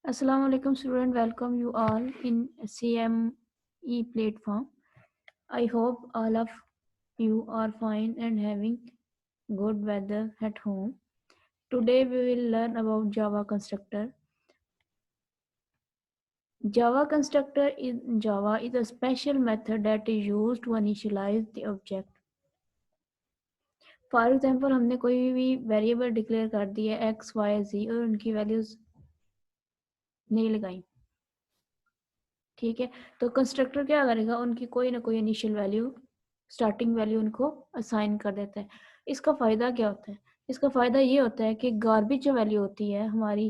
Assalamu alaikum student, welcome you all in CME platform. I hope all of you are fine and having good weather at home. Today we will learn about Java constructor. Java constructor in Java is a special method that is used to initialize the object. For example, हमने कोई भी variable declare कर दी है x, y, z और उनकी values नहीं लगाई, ठीक है। तो कंस्ट्रक्टर क्या करेगा, उनकी कोई ना कोई इनिशियल वैल्यू, स्टार्टिंग वैल्यू उनको असाइन कर देता है। इसका फ़ायदा क्या होता है? इसका फ़ायदा ये होता है कि गार्बेज जो वैल्यू होती है हमारी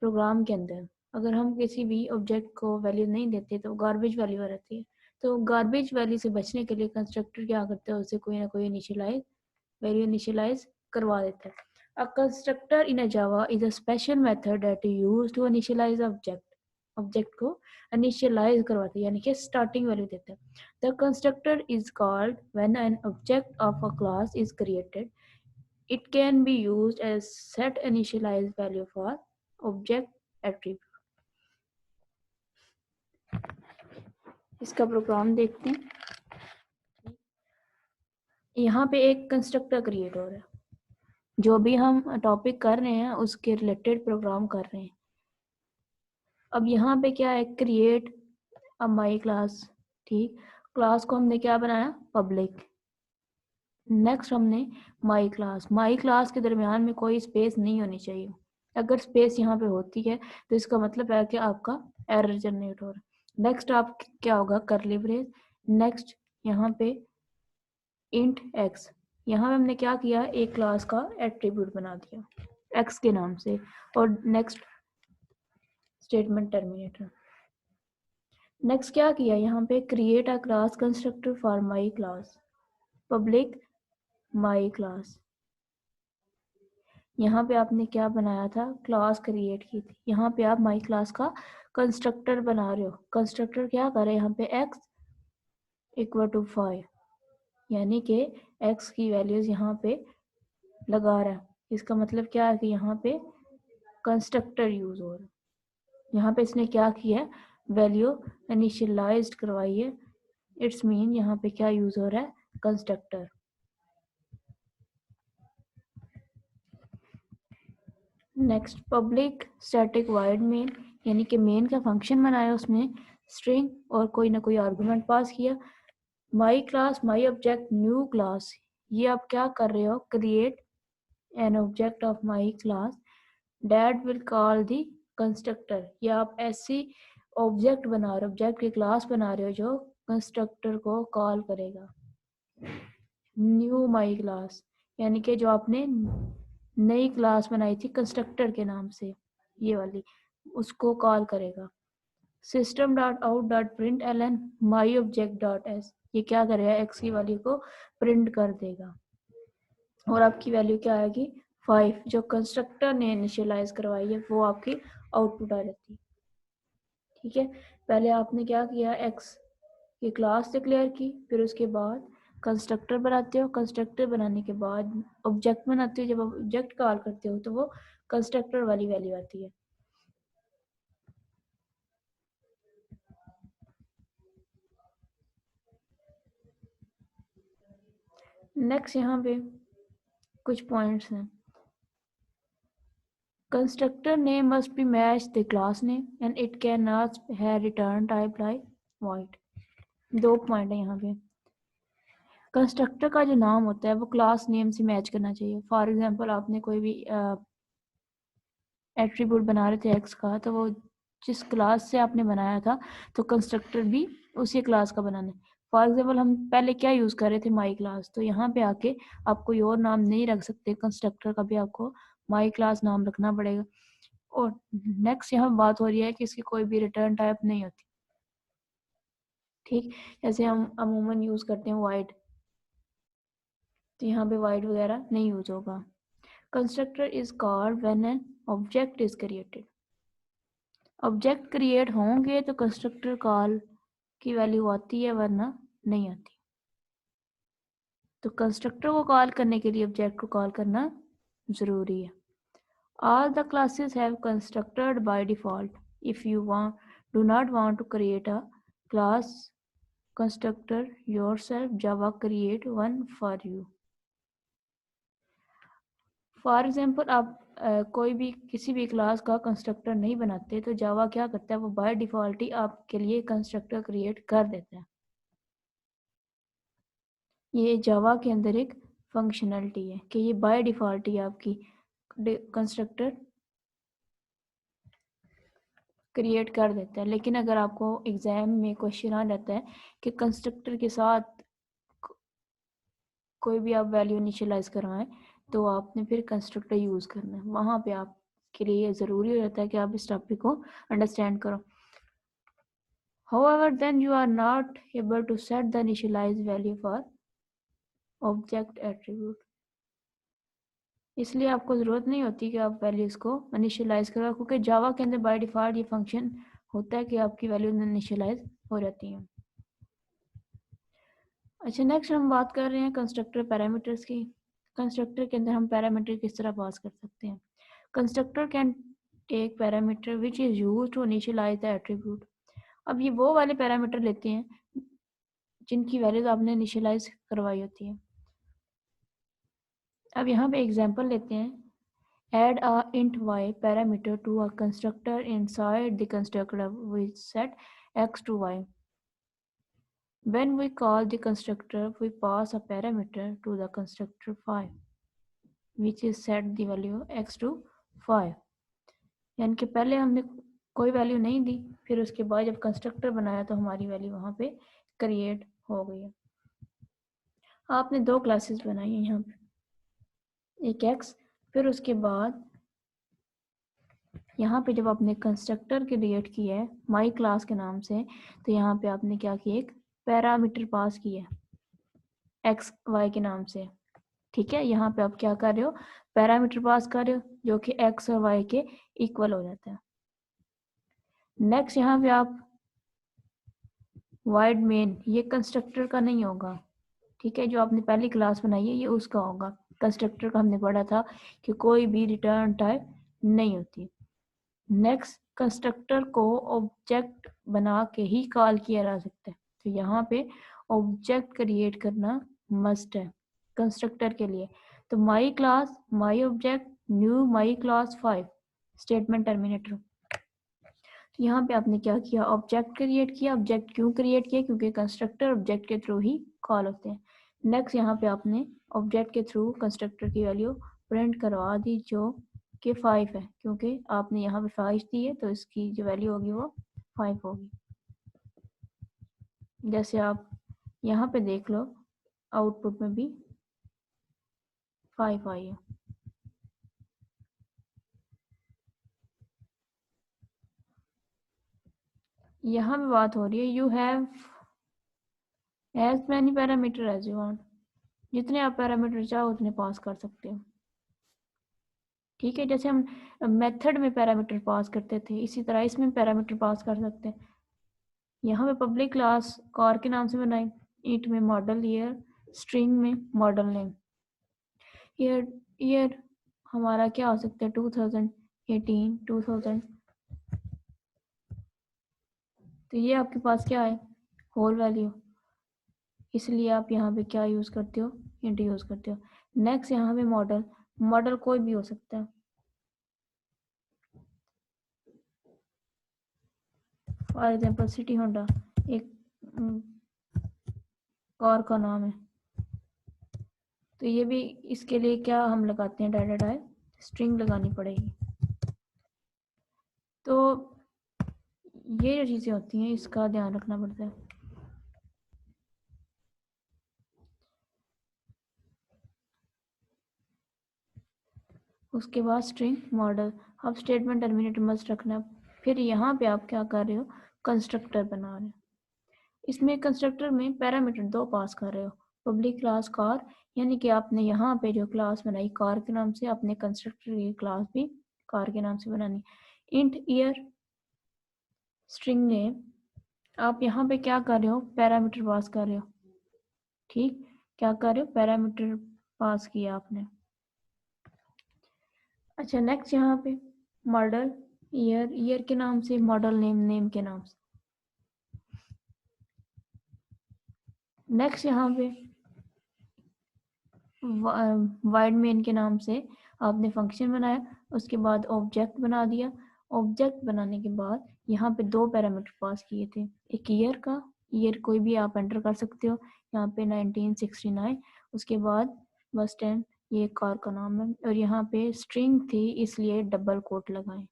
प्रोग्राम के अंदर, अगर हम किसी भी ऑब्जेक्ट को वैल्यू नहीं देते तो गार्बेज वैल्यू आ रहती है। तो गार्बेज वैल्यू से बचने के लिए कंस्ट्रक्टर क्या करता है, उसे कोई ना कोई वैल्यू इनिशियलाइज करवा देता है। A constructor in a Java is a special method that is used to initialize object को इनिशियलाइज करवाते हैं, यानी कि स्टार्टिंग वैल्यू देते हैं। The constructor is called when an object of a class is created. It can be used as set initialize value for object attribute. इसका program देखते हैं। यहाँ पे एक कंस्ट्रक्टर क्रिएट हो रहा है, जो भी हम टॉपिक कर रहे हैं उसके रिलेटेड प्रोग्राम कर रहे हैं। अब यहाँ पे क्या है, क्रिएट अब माई क्लास, ठीक। क्लास को हमने क्या बनाया, पब्लिक। नेक्स्ट हमने माई क्लास के दरमियान में कोई स्पेस नहीं होनी चाहिए। अगर स्पेस यहाँ पे होती है तो इसका मतलब है कि आपका एरर जनरेट हो रहा है। नेक्स्ट आप क्या होगा, करली ब्रेस। नेक्स्ट यहाँ पे इंट एक्स, यहाँ पे हमने क्या किया, एक क्लास का एट्रीब्यूट बना दिया एक्स के नाम से। और नेक्स्ट स्टेटमेंट टर्मिनेटर। नेक्स्ट क्या किया, यहाँ पे create a class constructor for my class, public my class. यहाँ पे आपने क्या बनाया था, क्लास क्रिएट की थी। यहाँ पे आप माई क्लास का कंस्ट्रक्टर बना रहे हो। कंस्ट्रक्टर क्या करे, यहाँ पे x इक्वल टू 5, यानी कि x की वैल्यूज यहाँ पे लगा रहा है। इसका मतलब क्या है कि यहाँ पे कंस्ट्रक्टर यूज हो रहा है। यहाँ पे इसने क्या किया है, वैल्यू इनिशियलाइज्ड करवाई है। इट्स मीन यहाँ पे क्या यूज हो रहा है, constructor. Next public static void main, यानी कि मेन का फंक्शन बनाया, उसमें स्ट्रिंग और कोई ना कोई आर्गुमेंट पास किया। My class my object new class, ये आप क्या कर रहे हो, create an object of my class that will call the constructor. ये आप ऐसी ऑब्जेक्ट बना रहे हो, ऑब्जेक्ट की क्लास बना रहे हो जो कंस्ट्रक्टर को कॉल करेगा। न्यू माई क्लास, यानी कि जो आपने नई क्लास बनाई थी कंस्ट्रक्टर के नाम से, ये वाली, उसको कॉल करेगा। System dot out dot print L N my object dot S, ये क्या करेगा, एक्स की वैल्यू को प्रिंट कर देगा और आपकी वैल्यू क्या आएगी, 5, जो कंस्ट्रक्टर ने इनिशियलाइज करवाई है वो आपकी आउटपुट आ जाती है। ठीक है, पहले आपने क्या किया, एक्स की क्लास डिक्लेयर की, फिर उसके बाद कंस्ट्रक्टर बनाते हो। कंस्ट्रक्टर बनाने के बाद ऑब्जेक्ट बनाते हो। जब ऑब्जेक्ट कॉल करते हो तो वो कंस्ट्रक्टर वाली वैल्यू आती है। नेक्स्ट यहाँ पे कुछ पॉइंट्स हैं। Constructor name must be match the class name and it can not have return type like void. 2 point है यहाँ पे। कंस्ट्रक्टर का जो नाम होता है वो क्लास नेम से मैच करना चाहिए। फॉर एग्जांपल आपने कोई भी एट्रीब्यूट बना रहे थे एक्स का, तो वो जिस क्लास से आपने बनाया था तो कंस्ट्रक्टर भी उसी क्लास का बनाना है। फॉर एग्जांपल हम पहले क्या यूज़ कर रहे थे, माई क्लास, तो यहाँ पे आके आप कोई और नाम नहीं रख सकते, कंस्ट्रक्टर का भी आपको माई क्लास नाम रखना पड़ेगा। और नेक्स्ट यहाँ बात हो रही है कि इसकी कोई भी रिटर्न टाइप नहीं होती, ठीक। जैसे हम अमूमन यूज़ करते हैं वाइड, तो यहाँ पे वाइड वगैरह नहीं यूज होगा। Constructor is called when an object is created. Object create होंगे तो कंस्ट्रक्टर कॉल की वैल्यू आती है, वरना नहीं आती। तो कंस्ट्रक्टर को कॉल करने के लिए ऑब्जेक्ट को कॉल करना ज़रूरी है। All the classes have constructed by default. If you do not want to create a class constructor yourself, Java create one for you. For example आप कोई भी किसी भी क्लास का कंस्ट्रक्टर नहीं बनाते तो जावा क्या करता है, वो बाय डिफ़ॉल्ट ही आपके लिए कंस्ट्रक्टर क्रिएट कर देता है। ये जावा के अंदर एक फंक्शनलिटी है कि ये बाय डिफ़ॉल्ट ही आपकी कंस्ट्रक्टर क्रिएट कर देता है। लेकिन अगर आपको एग्ज़ाम में क्वेश्चन आ जाता है कि कंस्ट्रक्टर के साथ कोई भी आप वैल्यू इनिशियलाइज करवाएं तो आपने फिर कंस्ट्रक्टर यूज़ करना है। वहाँ पे आपके लिए ज़रूरी हो जाता है कि आप इस टॉपिक को अंडरस्टैंड करो। However, then you are not able to set the initialized value for object attribute. इसलिए आपको ज़रूरत नहीं होती कि आप वैल्यूज़ को इनिशियलाइज करो, क्योंकि जावा के अंदर बाय डिफ़ॉल्ट ये फंक्शन होता है कि आपकी वैल्यू इनिशियलाइज हो जाती हैं। अच्छा, नेक्स्ट हम बात कर रहे हैं कंस्ट्रक्टर पैरामीटर्स की। कंस्ट्रक्टर के अंदर हम पैरामीटर किस तरह पास कर सकते हैं। Constructor can take parameter which is use to initialize the attribute. अब ये वो वाले पैरामीटर लेते हैं जिनकी वैल्यूज आपने इनिशियलाइज करवाई होती है। अब यहाँ पे एग्जांपल लेते हैं। Add a int y parameter to a constructor inside the constructor which set x to y. When we call the constructor, we pass a parameter to the constructor 5, which is set the value x to 5. यानी कि पहले हमने कोई value नहीं दी, फिर उसके बाद जब कंस्ट्रक्टर बनाया तो हमारी वैल्यू वहाँ पे क्रिएट हो गई है। आपने दो क्लासेस बनाई है यहाँ पे, एक x, फिर उसके बाद यहाँ पे जब आपने कंस्ट्रक्टर क्रिएट किया है माई क्लास के नाम से, तो यहाँ पे आपने क्या किया, एक पैरामीटर पास किया है एक्स वाई के नाम से। ठीक है, यहाँ पे आप क्या कर रहे हो, पैरामीटर पास कर रहे हो जो कि एक्स और वाई के इक्वल हो जाता है। नेक्स्ट यहाँ पे आप वाइड मेन, ये कंस्ट्रक्टर का नहीं होगा, ठीक है, जो आपने पहली क्लास बनाई है ये उसका होगा। कंस्ट्रक्टर का हमने पढ़ा था कि कोई भी रिटर्न टाइप नहीं होती। नेक्स्ट, कंस्ट्रक्टर को ऑब्जेक्ट बना के ही कॉल किया जा सकता है, तो यहाँ पे ऑब्जेक्ट क्रिएट करना मस्ट है कंस्ट्रक्टर के लिए। तो my class, my object, knew my class 5 statement terminator. तो यहाँ पे आपने क्या किया, ऑब्जेक्ट क्रिएट किया। ऑब्जेक्ट क्यों क्रिएट किया, क्योंकि कंस्ट्रक्टर ऑब्जेक्ट के थ्रू ही कॉल होते हैं। नेक्स्ट, यहाँ पे आपने ऑब्जेक्ट के थ्रू कंस्ट्रक्टर की वैल्यू प्रिंट करवा दी जो कि 5 है, क्योंकि आपने यहाँ पे 5 दी है तो इसकी जो वैल्यू होगी वो 5 होगी। जैसे आप यहाँ पे देख लो, आउटपुट में भी 5 आई है। यहाँ पे बात हो रही है you have as many parameter as you want, जितने आप पैरामीटर चाहो उतने पास कर सकते हो। ठीक है, जैसे हम मेथड में पैरामीटर पास करते थे, इसी तरह इसमें पैरामीटर पास कर सकते हैं। यहाँ पे पब्लिक क्लास कार के नाम से बनाई, ईट में मॉडल ईयर, स्ट्रिंग में मॉडल नेम। ईयर, ईयर हमारा क्या हो सकता है, 2018, 2000। तो ये आपके पास क्या है, होल वैल्यू, इसलिए आप यहाँ पे क्या यूज़ करते हो, इंट यूज़ करते हो। नेक्स्ट, यहाँ पे मॉडल, मॉडल कोई भी हो सकता है। फॉर एग्जाम्पल सिटी होंडा एक कार का नाम है, तो ये भी इसके लिए क्या हम लगाते हैं, डाटा टाइप स्ट्रिंग लगानी पड़ेगी। तो ये जो चीज़ें होती हैं इसका ध्यान रखना पड़ता है। उसके बाद स्ट्रिंग मॉडल, अब स्टेटमेंट टर्मिनेटर मस्ट रखना। फिर यहाँ पे आप क्या कर रहे हो, कंस्ट्रक्टर बना रहे हो। इसमें कंस्ट्रक्टर में पैरामीटर दो पास कर रहे हो, पब्लिक क्लास कार, यानी कि आपने यहाँ पे जो क्लास बनाई कार के नाम से, अपने कंस्ट्रक्टर की क्लास भी कार के नाम से बनानी। इंट ईयर, स्ट्रिंग नेम, आप यहाँ पे क्या कर रहे हो, पैरामीटर पास कर रहे हो। ठीक, क्या कर रहे हो, पैरामीटर पास किया आपने। अच्छा, नेक्स्ट यहाँ पे मॉडल ईयर के नाम से, मॉडल नेम के नाम से। नेक्स्ट यहाँ पे वाइड मेन के नाम से आपने फंक्शन बनाया, उसके बाद ऑब्जेक्ट बना दिया। ऑब्जेक्ट बनाने के बाद यहाँ पे दो पैरामीटर पास किए थे, एक ईयर का, ईयर कोई भी आप एंटर कर सकते हो, यहाँ पे 1969, उसके बाद बस 10, ये कार का नाम है, और यहाँ पे स्ट्रिंग थी इसलिए डबल कोट लगाएं।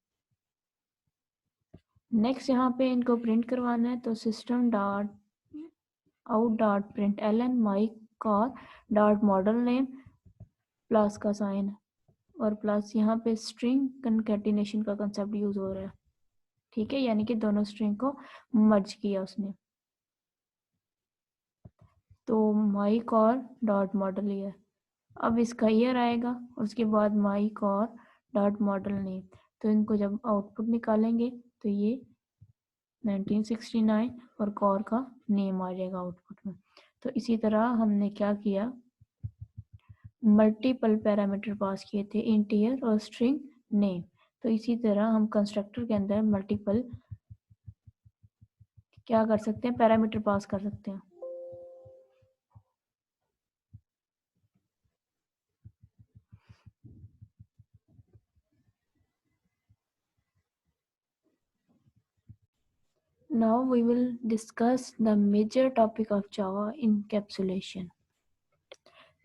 नेक्स्ट यहाँ पे इनको प्रिंट करवाना है, तो system dot out dot print L N my car dot model name plus का साइन और प्लस यहाँ पे स्ट्रिंग कंकैटिनेशन का कंसेप्ट यूज हो रहा है, ठीक है, यानी कि दोनों स्ट्रिंग को मर्ज किया उसने। तो माई कार डॉट मॉडल ईयर, अब इसका ईयर आएगा और उसके बाद माई कार डॉट मॉडल नेम, तो इनको जब आउटपुट निकालेंगे तो ये 1969 और कार का नेम आ जाएगा आउटपुट में। तो इसी तरह हमने क्या किया, मल्टीपल पैरामीटर पास किए थे, इंट ईयर और स्ट्रिंग नेम। तो इसी तरह हम कंस्ट्रक्टर के अंदर मल्टीपल क्या कर सकते हैं, पैरामीटर पास कर सकते हैं। Now we will discuss the major topic of Java, encapsulation.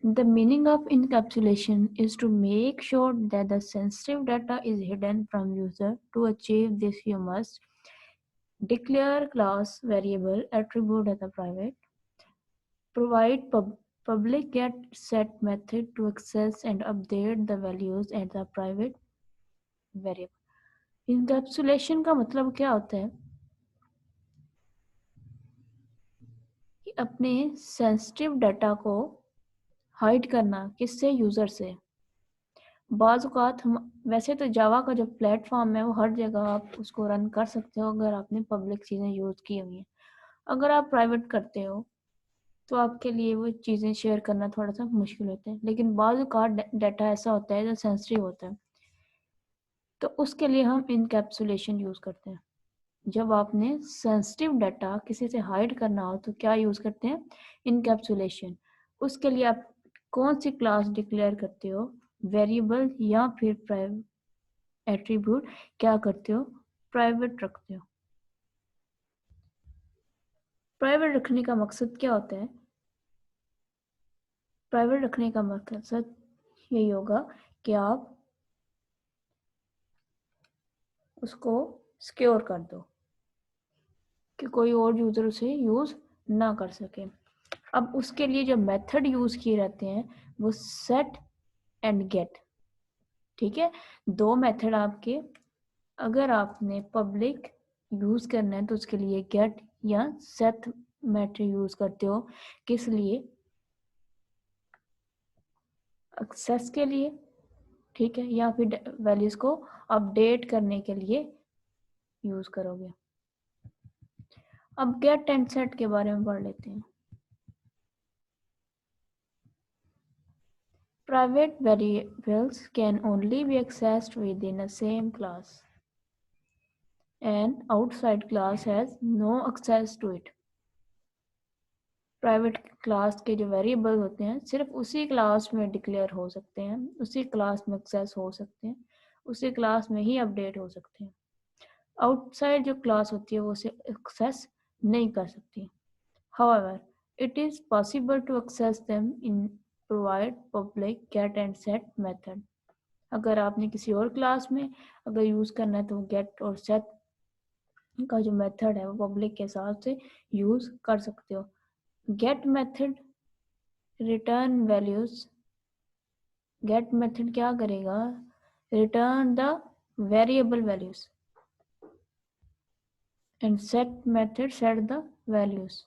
The meaning of encapsulation is to make sure that the sensitive data is hidden from user. To achieve this, you must declare class, variable, attribute as a private, provide public get set method to access and update the values at the private variable। Encapsulation का मतलब क्या होता है कि अपने sensitive data को hide करना, किससे, यूज़र से। बाज़ औक़ात हम वैसे तो जावा का जो प्लेटफॉर्म है वो हर जगह आप उसको रन कर सकते हो अगर आपने पब्लिक चीज़ें यूज़ की हुई हैं। अगर आप प्राइवेट करते हो तो आपके लिए वो चीज़ें शेयर करना थोड़ा सा मुश्किल होता है, लेकिन बाज़ औक़ात डाटा ऐसा होता है जो सेंसिटिव होता है, तो उसके लिए हम इनकैप्सुलेशन यूज़ करते हैं। जब आपने सेंसिटिव डाटा किसी से हाइड करना हो तो क्या यूज़ करते हैं, इनकैप्सुलेशन। उसके लिए आप कौन सी क्लास डिक्लेयर करते हो, वेरिएबल या फिर प्राइवेट एट्रीब्यूट क्या करते हो, प्राइवेट रखते हो। प्राइवेट रखने का मकसद क्या होता है, प्राइवेट रखने का मकसद यही होगा कि आप उसको सिक्योर कर दो कि कोई और यूज़र उसे यूज़ ना कर सके। अब उसके लिए जो मेथड यूज़ किए रहते हैं वो सेट एंड गेट, ठीक है, दो मेथड आपके। अगर आपने पब्लिक यूज़ करना है तो उसके लिए गेट या सेट मेथड यूज़ करते हो, किस लिए, एक्सेस के लिए, ठीक है, या फिर वैल्यूज़ को अपडेट करने के लिए यूज़ करोगे। अब गेट एंड सेट के बारे में पढ़ लेते हैं। Private variables can only be accessed within a same class. An outside class has no access to it. Private class के जो वेरिएबल होते हैं सिर्फ उसी क्लास में डिक्लेयर हो सकते हैं, उसी क्लास में एक्सेस हो सकते हैं, उसी क्लास में ही अपडेट हो सकते हैं। आउटसाइड जो क्लास होती है वो उसे एक्सेस नहीं कर सकती। However, it is possible to access them in provide public get and set method. अगर आपने किसी और क्लास में अगर यूज़ करना है तो गेट और सेट का जो मेथड है वो पब्लिक के हिसाब से यूज़ कर सकते हो। Get method return values, get method क्या करेगा, return the variable values and set method set the values.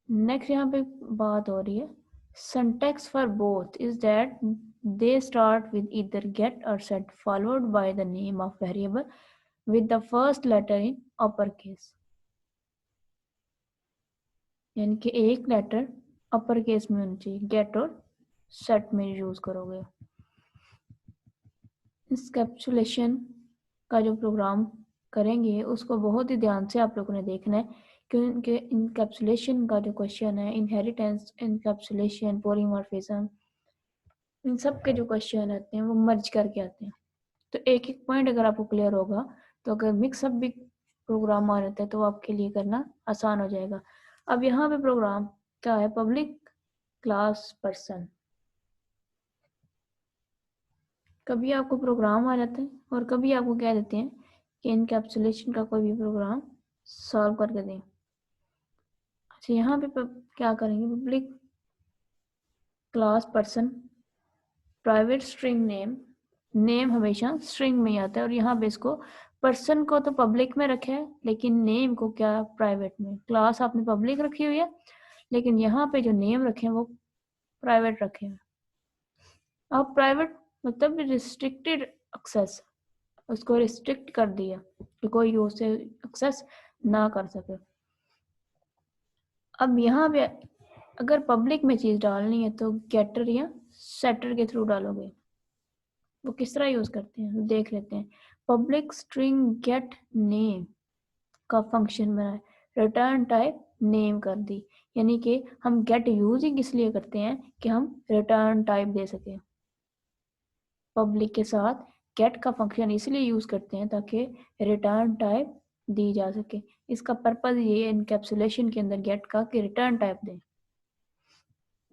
Next यहाँ पे बात हो रही है, syntax for both is that they start with either get or set followed by the name of variable with the first letter in uppercase, यानी कि एक letter upper case में होनी चाहिए, गेट और सेट में यूज करोगे। इंकैप्सुलेशन का जो प्रोग्राम करेंगे उसको बहुत ही ध्यान से आप लोगों ने देखना है, क्योंकि इंकैप्सुलेशन का जो क्वेश्चन है, इनहेरिटेंस, इंकैप्सुलेशन, पॉलीमॉर्फिज्म, इन सब के जो क्वेश्चन आते हैं वो मर्ज करके आते हैं। तो एक एक पॉइंट अगर आपको क्लियर होगा तो अगर मिक्सअप भी प्रोग्राम आ जाता है तो आपके लिए करना आसान हो जाएगा। अब यहाँ पे प्रोग्राम क्या है, पब्लिक क्लास पर्सन। कभी आपको प्रोग्राम आ जाता है और कभी आपको कह देते हैं कि इनकैप्सुलेशन का कोई भी प्रोग्राम सॉल्व करके दें। अच्छा, यहाँ पे क्या करेंगे, public class person, private string name, name हमेशा स्ट्रिंग में ही आता है और यहाँ पे इसको पर्सन को तो पब्लिक में रखे है लेकिन नेम को क्या प्राइवेट में। क्लास आपने पब्लिक रखी हुई है लेकिन यहाँ पे जो नेम रखे हैं वो प्राइवेट रखे हैं। अब प्राइवेट मतलब रिस्ट्रिक्टेड एक्सेस, उसको रिस्ट्रिक्ट कर दिया कि कोई उसे एक्सेस ना कर सके। अब यहाँ पे अगर पब्लिक में चीज डालनी है तो गेटर या सेटर के थ्रू डालोगे। वो किस तरह यूज करते हैं देख लेते हैं। पब्लिक स्ट्रिंग गेट नेम का फंक्शन बनाए, रिटर्न टाइप नेम कर दी, यानी कि हम गेट यूज ही इसलिए करते हैं कि हम रिटर्न टाइप दे सकें। पब्लिक के साथ गेट का फंक्शन इसलिए यूज करते हैं ताकि रिटर्न टाइप दी जा सके। इसका पर्पज ये एनकैप्सुलेशन के अंदर गेट का कि रिटर्न टाइप दें।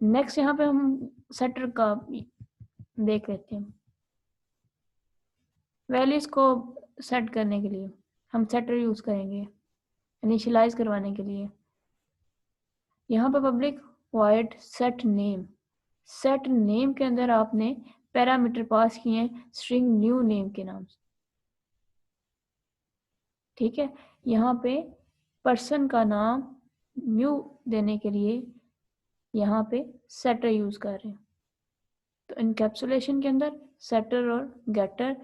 नेक्स्ट यहाँ पे हम सेटर का देख लेते हैं। वैल्यूज को सेट करने के लिए हम सेटर यूज करेंगे इनिशियलाइज करवाने के लिए। यहाँ पे public void set name, set name के अंदर आपने पैरामीटर पास किए हैं स्ट्रिंग न्यू नेम के नाम से। ठीक है, यहाँ पे पर्सन का नाम न्यू देने के लिए यहाँ पे सेटर यूज कर रहे हैं। तो इनकैप्सुलेशन के अंदर सेटर और गेटर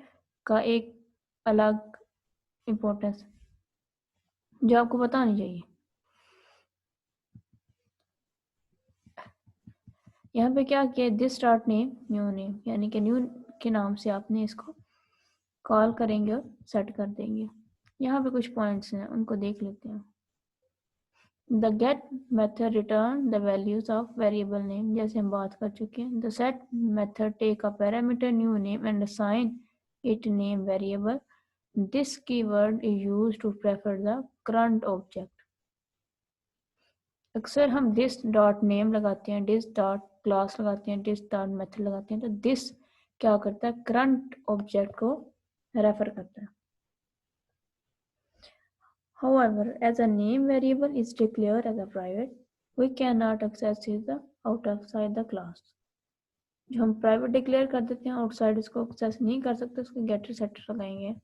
का एक अलग इम्पोर्टेंस जो आपको बतानी चाहिए। यहाँ पे क्या किया, this start name new name, यानी कि न्यू के नाम से आपने इसको कॉल करेंगे और सेट कर देंगे। यहाँ पे कुछ पॉइंट्स हैं उनको देख लेते हैं। The get method return the values of variable name, जैसे हम बात कर चुके हैं। The set method take a parameter new name and assign it name variable. This keyword is used to prefer the current object. अक्सर हम this dot name लगाते हैं, this dot class लगाते हैं, this dot method लगाते हैं, तो this क्या करता है, current object को रेफर करता है। However, as a name variable is declared as a private, we cannot access it outside the class. जो हम प्राइवेट डिक्लेयर कर देते हैं आउटसाइड उसको एक्सेस नहीं कर सकते, उसको गेटर सेटर लगाएंगे।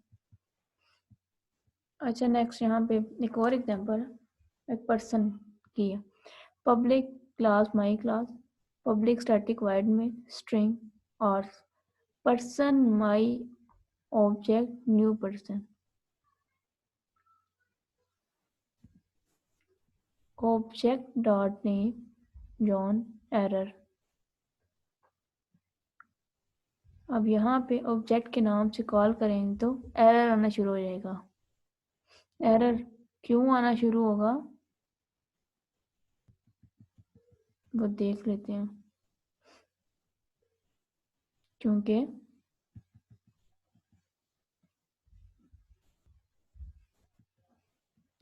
अच्छा, नेक्स्ट यहाँ पे एक और एग्जांपल है एक पर्सन की है। Public class my class, public static wide में स्ट्रिंग और person my object new person, object dot name John error. अब यहाँ पे ऑब्जेक्ट के नाम से कॉल करेंगे तो एरर आना शुरू हो जाएगा। एरर क्यों आना शुरू होगा वो देख लेते हैं। क्योंकि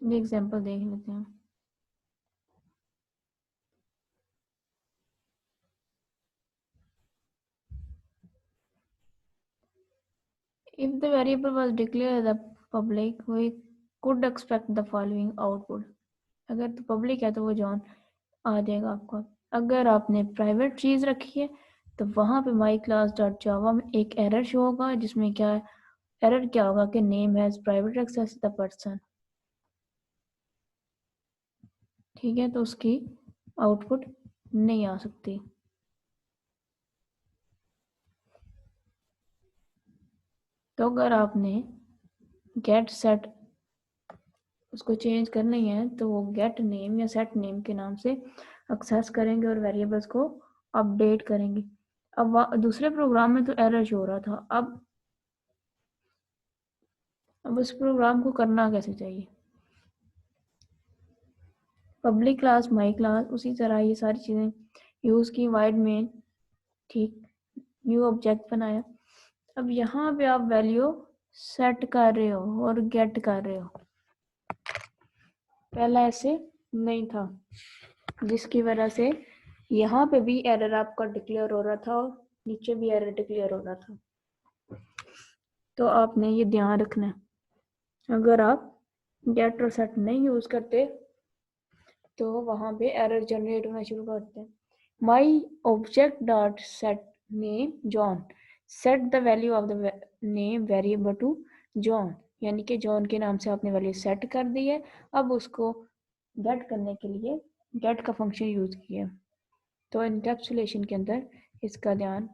एग्जांपल देख लेते हैं। If the variable was declared as a public, we could expect the following output. अगर तो पब्लिक है तो वो जॉन आ जाएगा आपको। अगर आपने प्राइवेट चीज रखी है तो वहां पे माई क्लास डॉट जावा में एक एरर शो होगा जिसमें क्या है, एरर क्या होगा कि name has private access the person. ठीक है, तो उसकी आउटपुट नहीं आ सकती। तो अगर आपने गेट सेट उसको चेंज करनी है तो वो गेट नेम या सेट नेम के नाम से एक्सेस करेंगे और वेरिएबल्स को अपडेट करेंगे। अब दूसरे प्रोग्राम में तो एरर शो हो रहा था, अब अब उस प्रोग्राम को करना कैसे चाहिए। पब्लिक क्लास माई क्लास, उसी तरह ये सारी चीज़ें यूज़ की, वाइड में, ठीक, न्यू ऑब्जेक्ट बनाया। अब यहाँ पे आप वैल्यू सेट कर रहे हो और गेट कर रहे हो, पहला ऐसे नहीं था, जिसकी वजह से यहाँ पे भी एरर आपका डिक्लेयर हो रहा था और नीचे भी एरर डिक्लेयर हो रहा था। तो आपने ये ध्यान रखना है, अगर आप गेट और सेट नहीं यूज करते तो वहां पे एरर जनरेट होना शुरू करते हैं। My object dot set name John, set the value of the name variable to John, यानी कि जॉन के नाम से आपने वैल्यू सेट कर दी है। अब उसको गेट करने के लिए गेट का फंक्शन यूज किया, तो इनकैप्सुलेशन के अंदर इसका ध्यान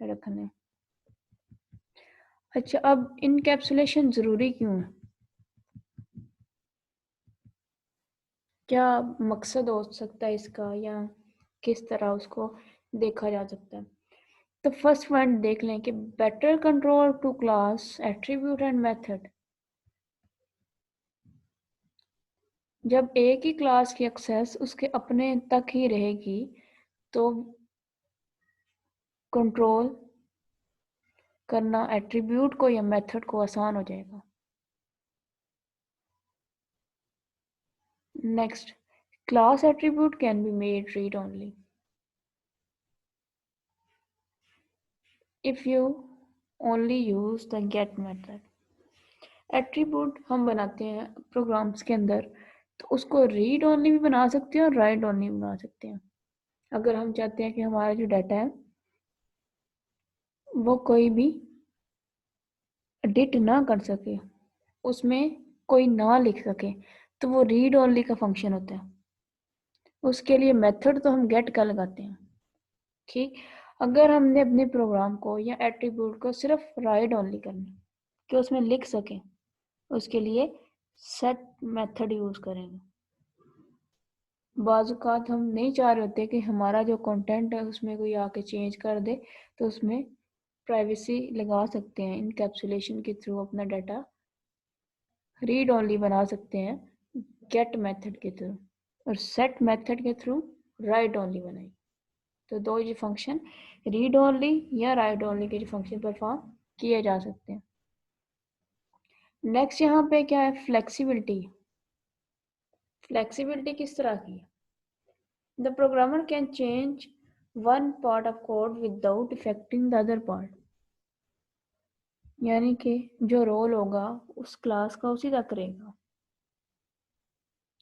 रखना है। अच्छा, अब इनकैप्सुलेशन जरूरी क्यों है, क्या मकसद हो सकता है इसका, या किस तरह उसको देखा जा सकता है। तो फर्स्ट पॉइंट देख लें कि better control to class attribute and method. जब एक ही क्लास की एक्सेस उसके अपने तक ही रहेगी तो कंट्रोल करना एट्रीब्यूट को या मेथड को आसान हो जाएगा। Next, class attribute can be made read only if you only use the get method। Attribute हम बनाते हैं प्रोग्राम्स के अंदर, तो उसको रीड ओनली भी बना सकते हैं और राइट ओनली भी बना सकते हैं। अगर हम चाहते हैं कि हमारा जो डाटा है वो कोई भी एडिट ना कर सके, उसमें कोई ना लिख सके, तो वो रीड ओनली का फंक्शन होता है। उसके लिए मेथड तो हम गेट का लगाते हैं, ठीक। अगर हमने अपने प्रोग्राम को या एट्रीब्यूट को सिर्फ राइट ओनली करना कि उसमें लिख सके, उसके लिए सेट मेथड यूज करेंगे। बाज़ात हम नहीं चाह रहे होते कि हमारा जो कंटेंट है उसमें कोई आके चेंज कर दे, तो उसमें प्राइवेसी लगा सकते हैं, इनकैप्सुलेशन के थ्रू अपना डाटा रीड ओनली बना सकते हैं गेट मेथड के थ्रू, और सेट मेथड के थ्रू राइट ओनली बनाई। तो दो जो फंक्शन रीड ओनली या राइट ओनली के जो फंक्शन परफॉर्म किए जा सकते हैं। नेक्स्ट यहाँ पे क्या है, फ्लेक्सिबिलिटी। फ्लेक्सिबिलिटी किस तरह की है, the programmer can change one part of code without affecting the other part, यानी कि जो रोल होगा उस क्लास का उसी तक रहेगा।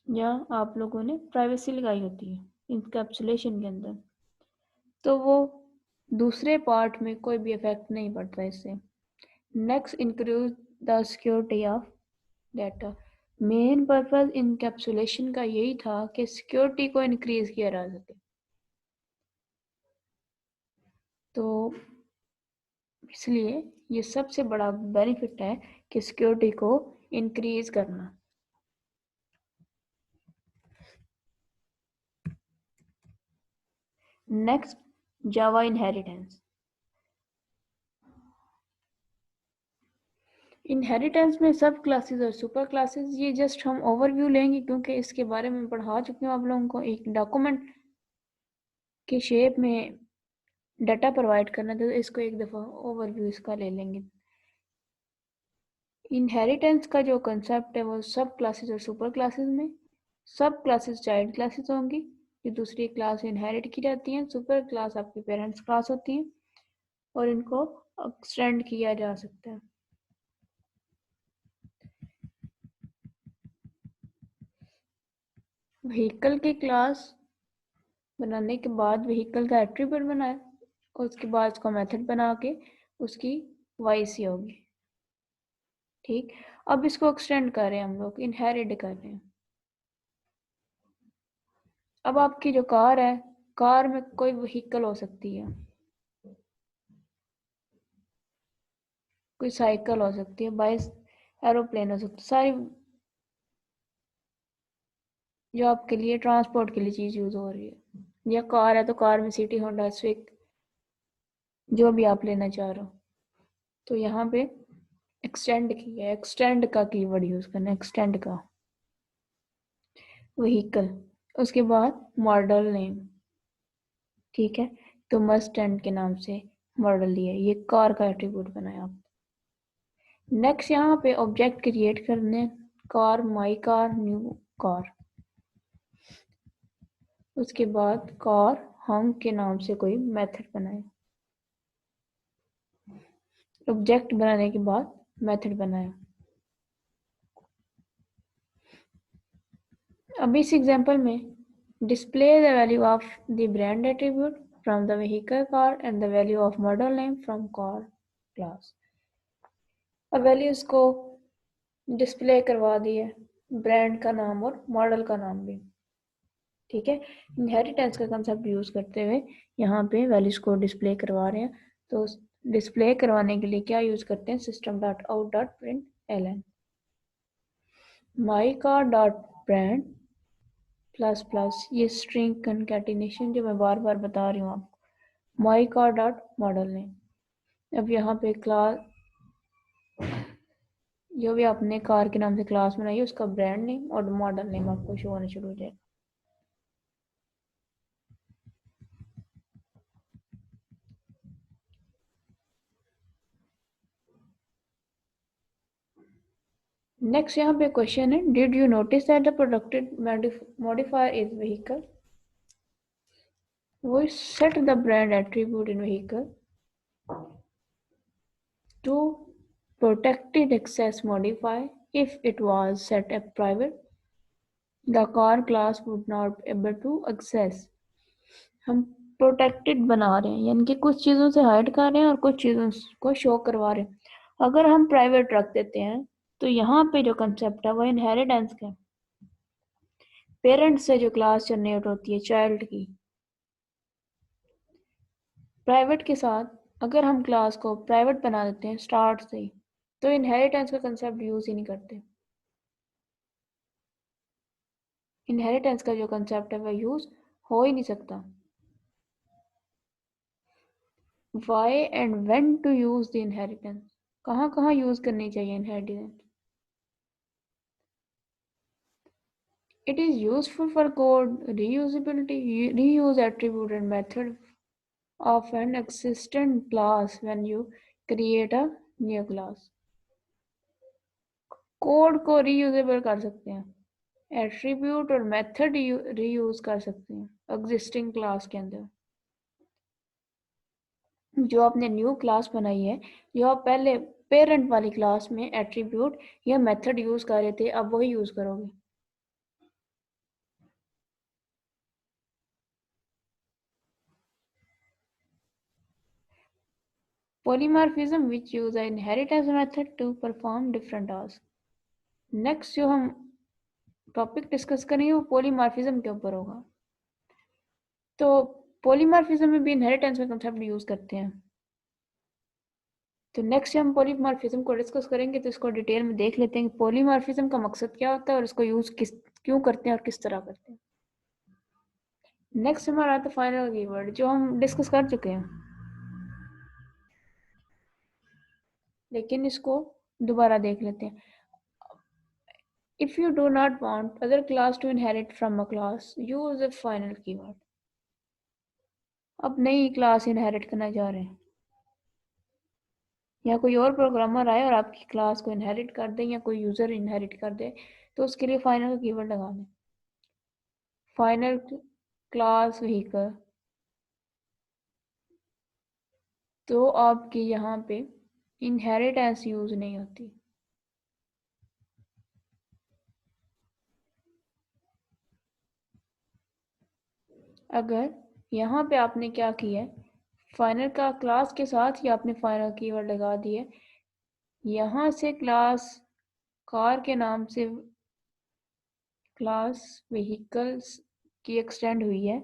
या आप लोगों ने प्राइवेसी लगाई होती है इनकैप्सुलेशन के अंदर, तो वो दूसरे पार्ट में कोई भी इफेक्ट नहीं पड़ता इससे। Next, increase the security of data. Main purpose encapsulation का यही था कि सिक्योरिटी को इंक्रीज किया जा सके। तो इसलिए ये सबसे बड़ा बेनिफिट है कि सिक्योरिटी को इंक्रीज करना। नेक्स्ट, जावा इनहेरिटेंस। इनहेरिटेंस में सब क्लासेस और सुपर क्लासेस, ये जस्ट हम ओवरव्यू लेंगे क्योंकि इसके बारे में पढ़ा चुके हूँ आप लोगों को। एक डॉक्यूमेंट के शेप में डाटा प्रोवाइड करना, तो इसको एक दफ़ा ओवरव्यू इसका ले लेंगे। इनहेरिटेंस का जो कंसेप्ट है वो सब क्लासेस और सुपर क्लासेस में, सब क्लासेस चाइल्ड क्लासेस होंगी जो दूसरी क्लास इनहेरिट की जाती हैं, सुपर क्लास आपकी पेरेंट्स क्लास होती है और इनको एक्सटेंड किया जा सकता है। व्हीकल की क्लास बनाने के बाद व्हीकल का एट्रीब्यूट बनाया और उसके बाद उसका मेथड बना के उसकी वाइसी होगी, ठीक। अब इसको एक्सटेंड कर रहे हैं हम लोग, इनहेरिट कर रहे हैं। अब आपकी जो कार है, कार में कोई व्हीकल हो सकती है, कोई साइकिल हो सकती है, बाइस एरोप्लेन हो सकती है, सारी जो आपके लिए ट्रांसपोर्ट के लिए चीज़ यूज़ हो रही है। या कार है तो कार में सिटी, होंडा, स्विफ्ट, जो भी आप लेना चाह रहे हो। तो यहाँ पे एक्सटेंड की है, एक्सटेंड का कीवर्ड यूज करना, एक्सटेंड का। व्हीकल, उसके बाद मॉडल नेम, ठीक है, तो मस्टैंड के नाम से मॉडल लिया, ये कार का एट्रीब्यूट बनाया आप। नेक्स्ट यहाँ पे ऑब्जेक्ट क्रिएट करने, car, my car, new car. उसके बाद कार हम के नाम से कोई मेथड बनाए, ऑब्जेक्ट बनाने के बाद मेथड बनाया। अब इस एग्जांपल में display the value of the brand attribute from the vehicle car and the value of model name from car class। अब वैल्यूज को डिस्प्ले करवा दिए, ब्रांड का नाम और मॉडल का नाम भी, ठीक है। इनहेरिटेंस का कंसेप्ट यूज करते हुए यहाँ पे वैल्यूज को डिस्प्ले करवा रहे हैं, तो डिस्प्ले करवाने के लिए क्या यूज करते हैं, system dot out dot print L माई car dot brand plus plus, ये स्ट्रिंग कंकैटिनेशन जो मैं बार बार बता रही हूँ आपको, माई कार डॉट मॉडल नेम। अब यहाँ पे क्लास, जो भी आपने कार के नाम से क्लास बनाई है उसका ब्रांड नेम और मॉडल नेम आपको शो होना शुरू हो जाएगा। नेक्स्ट यहाँ पे क्वेश्चन है, did you notice that the प्रोडक्टेड modifier is vehicle. We set the brand attribute in vehicle to protected access modifier. If it was set as private, the car class would not be able to access। हम protected बना रहे हैं, यानी कि कुछ चीज़ों से hide कर रहे हैं और कुछ चीज़ों को शो करवा रहे हैं। अगर हम प्राइवेट रख देते हैं तो यहाँ पे जो कंसेप्ट है वो इनहेरिटेंस का, पेरेंट्स से जो क्लास जनरेट होती है चाइल्ड की, प्राइवेट के साथ अगर हम क्लास को प्राइवेट बना देते हैं स्टार्ट से ही, तो इनहेरिटेंस का कंसेप्ट यूज ही नहीं करते। इनहेरिटेंस का जो कंसेप्ट है वह यूज हो ही नहीं सकता। Why and when to use the inheritance, कहाँ कहाँ यूज करनी चाहिए inheritance. It is useful for code reusability, reuse attribute and method of an existent class when you create a new class। Code को reusable कर सकते हैं, attribute और method reuse कर सकते हैं एग्जिस्टिंग क्लास के अंदर। जो आपने न्यू क्लास बनाई है, जो आप पहले पेरेंट वाली क्लास में एट्रीब्यूट या मेथड यूज कर रहे थे, अब वही यूज करोगे। Polymorphism which use an inheritance method to perform different tasks। Next जो हम टॉपिक डिस्कस करेंगे वो पॉलीमॉर्फिज्म के ऊपर होगा। तो पॉलीमॉर्फिज्म में भी इनहेरिटेंस का कंसेप्ट यूज करते हैं। तो नेक्स्ट हम पॉलीमॉर्फिज्म को डिस्कस करेंगे, तो इसको डिटेल में देख लेते हैं कि पॉलीमॉर्फिज्म का मकसद क्या होता है और इसको यूज क्यों करते हैं और किस तरह करते हैं। नेक्स्ट हमारा आता है फाइनल कीवर्ड, जो हम डिस्कस कर चुके हैं, लेकिन इसको दोबारा देख लेते हैं। If you do not want other class to inherit from a class, use a final keyword। अब नई क्लास इनहेरिट करना चाह रहे हैं, या कोई और प्रोग्रामर आए और आपकी क्लास को इनहेरिट कर दे, या कोई यूजर इनहेरिट कर दे, तो उसके लिए फाइनल कीवर्ड लगा दें, फाइनल क्लास व्हीकल। तो आपकी यहाँ पे इनहेरिटेंस यूज नहीं होती। अगर यहाँ पे आपने क्या किया है, फाइनल का क्लास के साथ ही आपने फाइनल कीवर्ड लगा दिए, यहाँ से क्लास कार के नाम से क्लास व्हीकल्स की एक्सटेंड हुई है,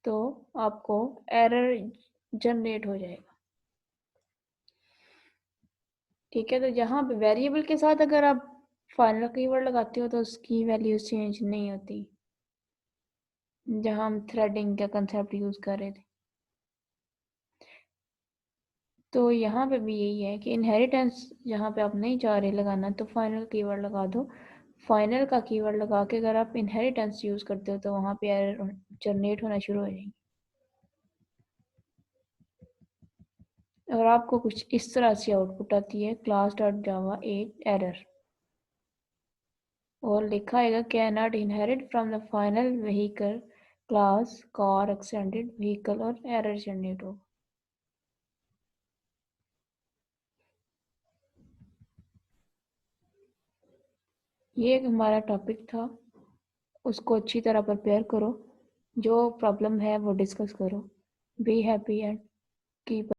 तो आपको एरर जनरेट हो जाएगा। ठीक है, तो यहाँ पे वेरिएबल के साथ अगर आप फाइनल कीवर्ड लगाते हो तो उसकी वैल्यूज चेंज नहीं होती, जहाँ हम थ्रेडिंग का कंसेप्ट यूज कर रहे थे। तो यहाँ पे भी यही है कि इनहेरिटेंस जहाँ पे आप नहीं चाह रहे लगाना तो फाइनल कीवर्ड लगा दो। फाइनल का कीवर्ड लगा के अगर आप इनहेरिटेंस यूज़ करते हो तो वहाँ पे एरर जनरेट होना शुरू हो जाएगी। अगर आपको कुछ इस तरह से आउटपुट आती है क्लास डॉट जावा 8 एरर और लिखा आएगा can not inherit from the final vehicle class car extended vehicle और एरर जनरेट होगा। ये एक हमारा टॉपिक था, उसको अच्छी तरह प्रिपेयर करो, जो प्रॉब्लम है वो डिस्कस करो। Be happy and keep